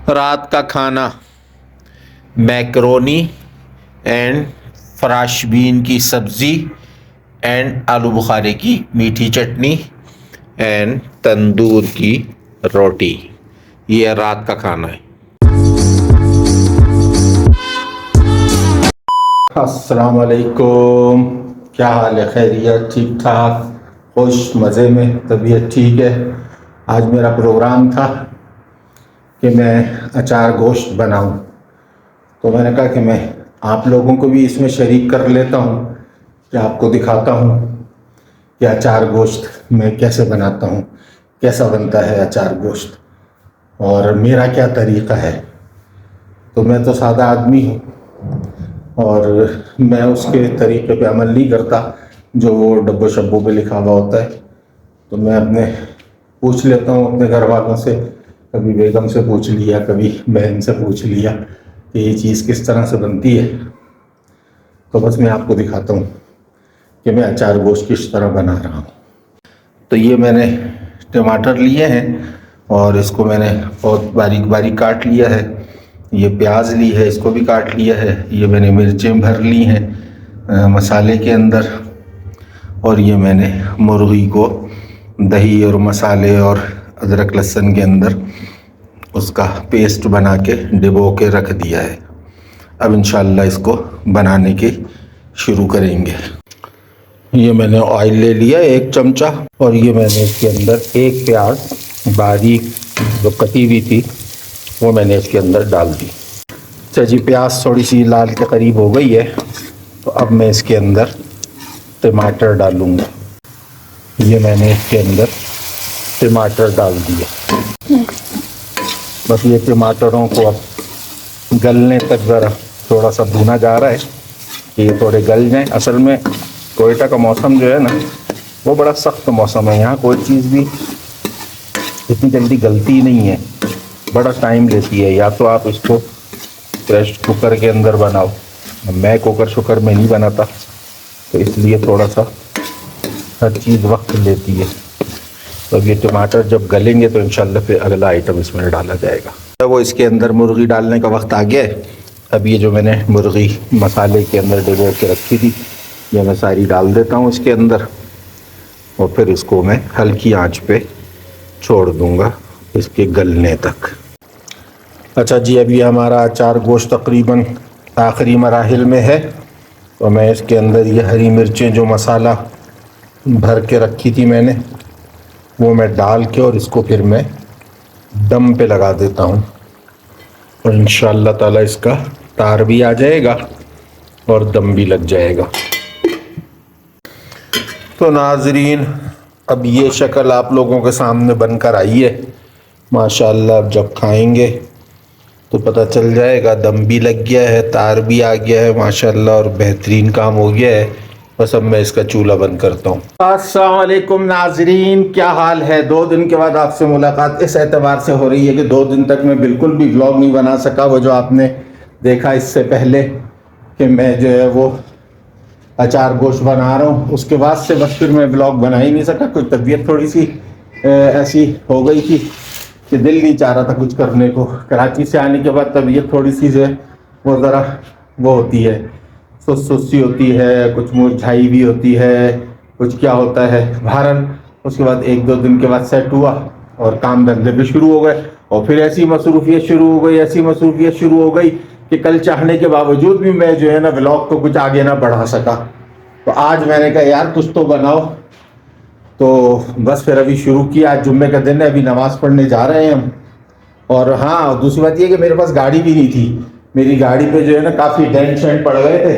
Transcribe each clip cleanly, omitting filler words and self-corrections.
रात का खाना मैकरोनी एंड फ्राश बीन की सब्ज़ी एंड आलू बुखारे की मीठी चटनी एंड तंदूर की रोटी। ये रात का खाना है। अस्सलाम वालेकुम, क्या हाल है? खैरियत? ठीक ठाक, खुश, मज़े में, तबीयत ठीक है। आज मेरा प्रोग्राम था कि मैं अचार गोश्त बनाऊं, तो मैंने कहा कि मैं आप लोगों को भी इसमें शरीक कर लेता हूं कि आपको दिखाता हूं कि अचार गोश्त मैं कैसे बनाता हूं, कैसा बनता है अचार गोश्त और मेरा क्या तरीक़ा है। तो मैं तो सादा आदमी हूँ और मैं उसके तरीक़े पे अमल नहीं करता जो वो डब्बों शब्बों पे लिखा हुआ होता है। तो मैं अपने पूछ लेता हूँ अपने घर वालों से, कभी बेगम से पूछ लिया, कभी बहन से पूछ लिया कि ये चीज़ किस तरह से बनती है। तो बस मैं आपको दिखाता हूँ कि मैं अचार गोश्त किस तरह बना रहा हूँ। तो ये मैंने टमाटर लिए हैं और इसको मैंने बहुत बारीक बारीक काट लिया है। ये प्याज ली है, इसको भी काट लिया है। ये मैंने मिर्चें भर ली हैं मसाले के अंदर। और ये मैंने मुर्गी को दही और मसाले और अदरक लहसुन के अंदर उसका पेस्ट बना के डिबो के रख दिया है। अब इंशाल्लाह इसको बनाने के शुरू करेंगे। ये मैंने ऑयल ले लिया 1 चमचा और ये मैंने इसके अंदर 1 प्याज बारीक जो कटी हुई थी वो मैंने इसके अंदर डाल दी। अच्छा जी, प्याज थोड़ी सी लाल के करीब हो गई है, तो अब मैं इसके अंदर टमाटर डालूँगा। ये मैंने इसके अंदर टमाटर डाल दिए। बस ये टमाटरों को अब गलने तक ज़रा थोड़ा सा भुना जा रहा है कि ये थोड़े गल जाएं। असल में कोयटा का मौसम जो है ना वो बड़ा सख्त मौसम है। यहाँ कोई चीज़ भी इतनी जल्दी गलती नहीं है, बड़ा टाइम लेती है। या तो आप इसको प्रेशर कुकर के अंदर बनाओ, मैं कुकर शुकर में नहीं बनाता, तो इसलिए थोड़ा सा हर चीज़ वक्त लेती है। तो अब ये टमाटर जब गलेंगे तो इंशाल्लाह फिर अगला आइटम इसमें डाला जाएगा। तो वो इसके अंदर मुर्गी डालने का वक्त आ गया है। अब ये जो मैंने मुर्गी मसाले के अंदर डुबो के रखी थी ये मैं सारी डाल देता हूँ इसके अंदर और फिर इसको मैं हल्की आंच पे छोड़ दूँगा इसके गलने तक। अच्छा जी, अभी हमारा अचार गोश्त तकरीबन आखिरी मराहिल में है। तो मैं इसके अंदर ये हरी मिर्चें जो मसाला भर के रखी थी मैंने वो मैं डाल के और इसको फिर मैं दम पे लगा देता हूँ और इंशाअल्लाह ताला इसका तार भी आ जाएगा और दम भी लग जाएगा। तो नाजरीन, अब ये शक्ल आप लोगों के सामने बनकर आई है माशाअल्लाह। अब जब खाएंगे तो पता चल जाएगा दम भी लग गया है, तार भी आ गया है माशाअल्लाह और बेहतरीन काम हो गया है। बस अब मैं इसका चूल्हा बंद करता हूँ। अस्सलाम वालेकुम नाजरीन, क्या हाल है? 2 दिन के बाद आपसे मुलाकात इस एतबार से हो रही है कि 2 दिन तक मैं बिल्कुल भी व्लॉग नहीं बना सका। वो जो आपने देखा इससे पहले कि मैं जो है वो अचार गोश्त बना रहा हूँ, उसके बाद से बस फिर मैं व्लॉग बना ही नहीं सका। कुछ तबीयत थोड़ी सी ऐसी हो गई थी कि दिल नहीं चाह रहा था कुछ करने को। कराची से आने के बाद तबीयत थोड़ी सी जो है वो ज़रा वो होती है, सुस्ती होती है, कुछ मुरझाई भी होती है, कुछ क्या होता है। बहरहाल उसके बाद 1-2 दिन के बाद सेट हुआ और काम धंधे भी शुरू हो गए और फिर ऐसी मसरूफियत शुरू हो गई कि कल चाहने के बावजूद भी मैं जो है ना व्लॉग को कुछ आगे ना बढ़ा सका। तो आज मैंने कहा यार कुछ तो बनाओ, तो बस फिर अभी शुरू किया। आज जुम्मे का दिन है, अभी नमाज़ पढ़ने जा रहे हैं हम। और हाँ, दूसरी बात ये कि मेरे पास गाड़ी भी नहीं थी। मेरी गाड़ी पे जो है ना काफ़ी डेंट शेंट पड़ गए थे,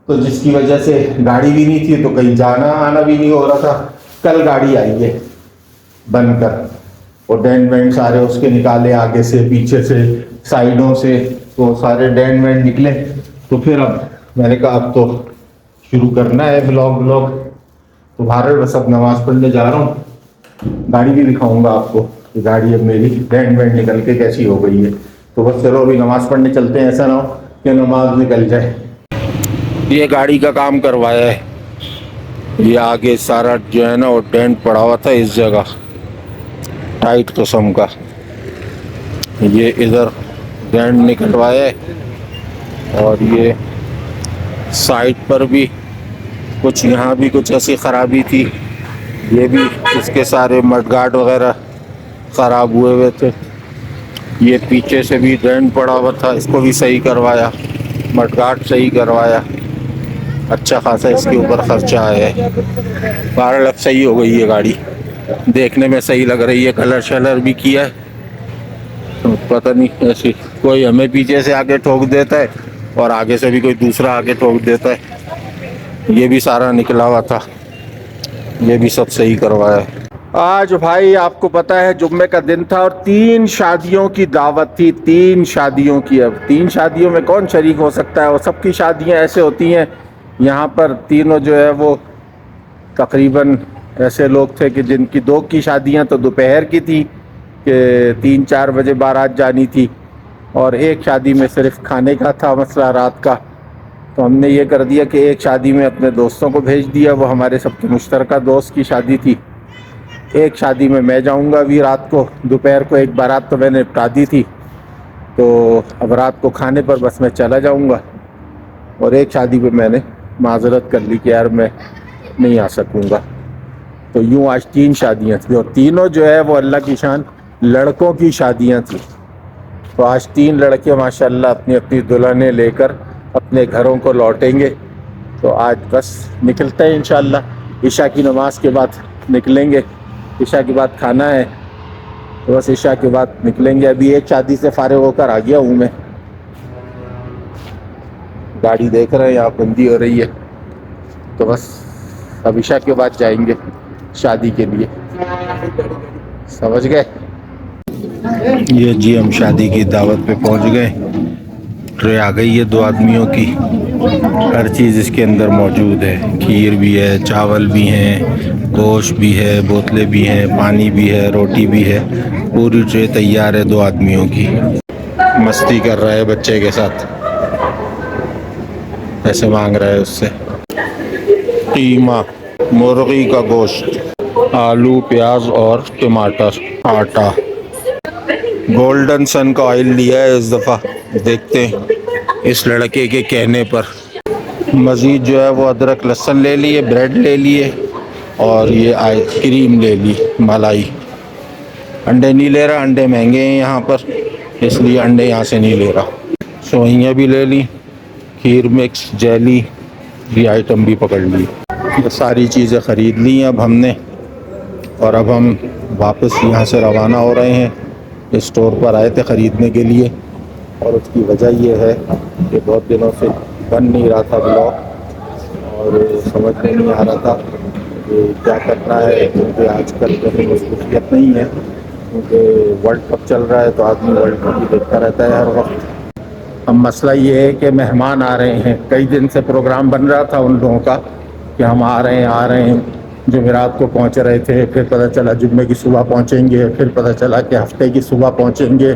तो जिसकी वजह से गाड़ी भी नहीं थी तो कहीं जाना आना भी नहीं हो रहा था। कल गाड़ी आई है बनकर और डेंट वेंट सारे उसके निकाले, आगे से, पीछे से, साइडों से, तो सारे डेंट वेंट निकले। तो फिर अब मैंने कहा अब तो शुरू करना है व्लॉग। तो भारत बस अब नमाज़ पढ़ने जा रहा हूँ, गाड़ी भी दिखाऊंगा आपको कि गाड़ी अब मेरी डेंट वेंट निकल के कैसी हो गई है। तो बस चलो अभी नमाज़ पढ़ने चलते हैं, ऐसा ना हो कि नमाज निकल जाए। ये गाड़ी का काम करवाया है, ये आगे सारा जो है ना वो डेंट पड़ा हुआ था इस जगह, टाइट किस्म का। ये इधर बैंड निकलवाया है और ये साइड पर भी कुछ, यहाँ भी कुछ ऐसी ख़राबी थी। ये भी इसके सारे मडगार्ड वगैरह ख़राब हुए हुए थे। ये पीछे से भी डेंट पड़ा हुआ था, इसको भी सही करवाया, मडगार्ड सही करवाया। अच्छा खासा इसके ऊपर खर्चा आया है। बारह अब सही हो गई है गाड़ी, देखने में सही लग रही है, कलर शलर भी किया है। तो पता नहीं ऐसी कोई हमें पीछे से आके ठोक देता है और आगे से भी कोई दूसरा आके ठोक देता है। ये भी सारा निकला हुआ था, ये भी सब सही करवाया है। आज भाई आपको पता है जुम्मे का दिन था और 3 शादियों की दावत थी, 3 शादियों की। अब 3 शादियों में कौन शरीक हो सकता है, और सबकी शादियां ऐसे होती हैं। यहाँ पर तीनों जो है वो तकरीबन ऐसे लोग थे कि जिनकी 2 की शादियां तो दोपहर की थी कि 3-4 बजे बारात जानी थी, और एक शादी में सिर्फ खाने का था मसला रात का। तो हमने ये कर दिया कि एक शादी में अपने दोस्तों को भेज दिया, वो हमारे सबके मुश्तरका दोस्त की शादी थी। एक शादी में मैं जाऊंगा अभी रात को, दोपहर को एक बारात तो मैंने निपटा दी थी, तो अब रात को खाने पर बस मैं चला जाऊंगा। और एक शादी पे मैंने माजरत कर ली कि यार मैं नहीं आ सकूंगा। तो यूँ आज 3 शादियां थी और तीनों जो है वो अल्लाह की शान लड़कों की शादियां थी। तो आज 3 लड़के माशाल्लाह अपनी अपनी दुल्हनें लेकर अपने घरों को लौटेंगे। तो आज बस निकलते हैं इंशाल्लाह, इशा की नमाज के बाद निकलेंगे। इशा के बाद खाना है, तो बस इशा के बाद निकलेंगे। अभी एक शादी से फारिग होकर आ गया हूँ मैं। गाड़ी देख रहे हैं यहाँ बंदी हो रही है, तो बस अब इशा के बाद जाएंगे शादी के लिए, समझ गए। ये जी हम शादी की दावत पे पहुँच गए। ट्रे आ गई है 2 आदमियों की, हर चीज़ इसके अंदर मौजूद है। खीर भी है, चावल भी हैं, गोश्त भी है, बोतलें भी हैं, पानी भी है, रोटी भी है। पूरी ट्रे तैयार है 2 आदमियों की। मस्ती कर रहा है बच्चे के साथ, ऐसे मांग रहा है उससे। कीमा, मुर्गी का गोश्त, आलू, प्याज और टमाटर, आटा। गोल्डन सन का ऑयल लिया है इस दफ़ा, देखते हैं इस लड़के के कहने पर। मज़ीद जो है वो अदरक लहसुन ले लिए, ब्रेड ले लिए और ये आइसक्रीम ले ली, मलाई। अंडे नहीं ले रहा, अंडे महंगे हैं यहाँ पर, इसलिए अंडे यहाँ से नहीं ले रहा। सोइयाँ भी ले ली, खीर मिक्स, जेली, ये आइटम भी पकड़ ली। ये सारी चीज़ें ख़रीद ली अब हमने, और अब हम वापस यहाँ से रवाना हो रहे हैं। इस स्टोर पर आए थे ख़रीदने के लिए, और उसकी वजह ये है कि बहुत दिनों से बन नहीं रहा था ब्लॉग, और समझ में नहीं आ रहा था कि क्या करना है, क्योंकि आजकल कहीं मसरूफियत नहीं है, क्योंकि वर्ल्ड कप चल रहा है तो आदमी वर्ल्ड कप ही देखता रहता है हर वक्त। अब मसला ये है कि मेहमान आ रहे हैं, कई दिन से प्रोग्राम बन रहा था उन लोगों का कि हम आ रहे हैं। जुमेरात को पहुंच रहे थे, फिर पता चला जुम्मे की सुबह पहुंचेंगे, फिर पता चला कि हफ्ते की सुबह पहुंचेंगे।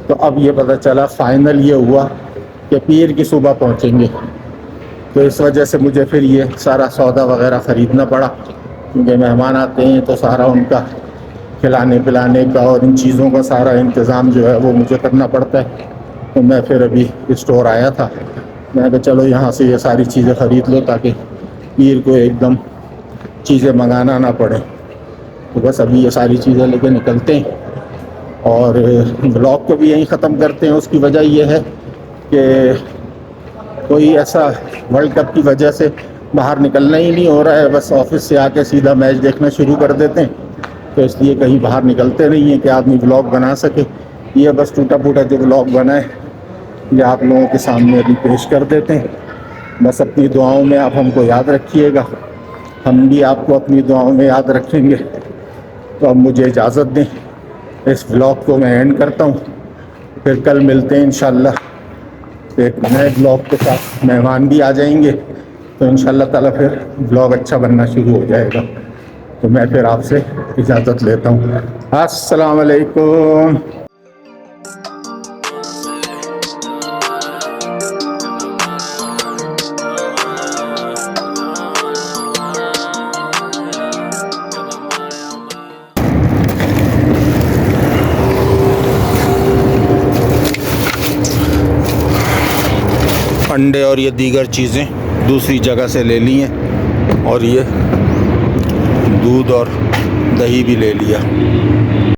तो अब ये पता चला फाइनल ये हुआ कि पीर की सुबह पहुंचेंगे। तो इस वजह से मुझे फिर ये सारा सौदा वगैरह ख़रीदना पड़ा, क्योंकि मेहमान आते हैं तो सारा उनका खिलाने पिलाने का और इन चीज़ों का सारा इंतज़ाम जो है वो मुझे करना पड़ता है। तो मैं फिर अभी स्टोर आया था, मैं कहा चलो यहाँ से ये सारी चीज़ें ख़रीद लो ताकि पीर को एकदम चीज़ें मंगाना ना पड़े। तो बस अभी ये सारी चीज़ें लेके निकलते हैं और ब्लॉग को भी यहीं ख़त्म करते हैं। उसकी वजह ये है कि कोई ऐसा वर्ल्ड कप की वजह से बाहर निकलना ही नहीं हो रहा है, बस ऑफिस से आके सीधा मैच देखना शुरू कर देते हैं, तो इसलिए कहीं बाहर निकलते नहीं हैं कि आदमी ब्लॉग बना सके। ये बस टूटा फूटा जो ब्लॉग बना है ये आप लोगों के सामने अभी पेश कर देते हैं। बस अपनी दुआओं में आप हमको याद रखिएगा, हम भी आपको अपनी दुआओं में याद रखेंगे। तो अब मुझे इजाज़त दें, इस ब्लॉग को मैं एंड करता हूँ, फिर कल मिलते हैं इंशाल्लाह एक नए ब्लॉग के साथ। मेहमान भी आ जाएंगे तो इंशाल्लाह ताला फिर ब्लॉग अच्छा बनना शुरू हो जाएगा। तो मैं फिर आपसे इजाज़त लेता हूँ। अस्सलाम वालेकुम। अंडे और ये दीगर चीज़ें दूसरी जगह से ले ली हैं और ये दूध और दही भी ले लिया।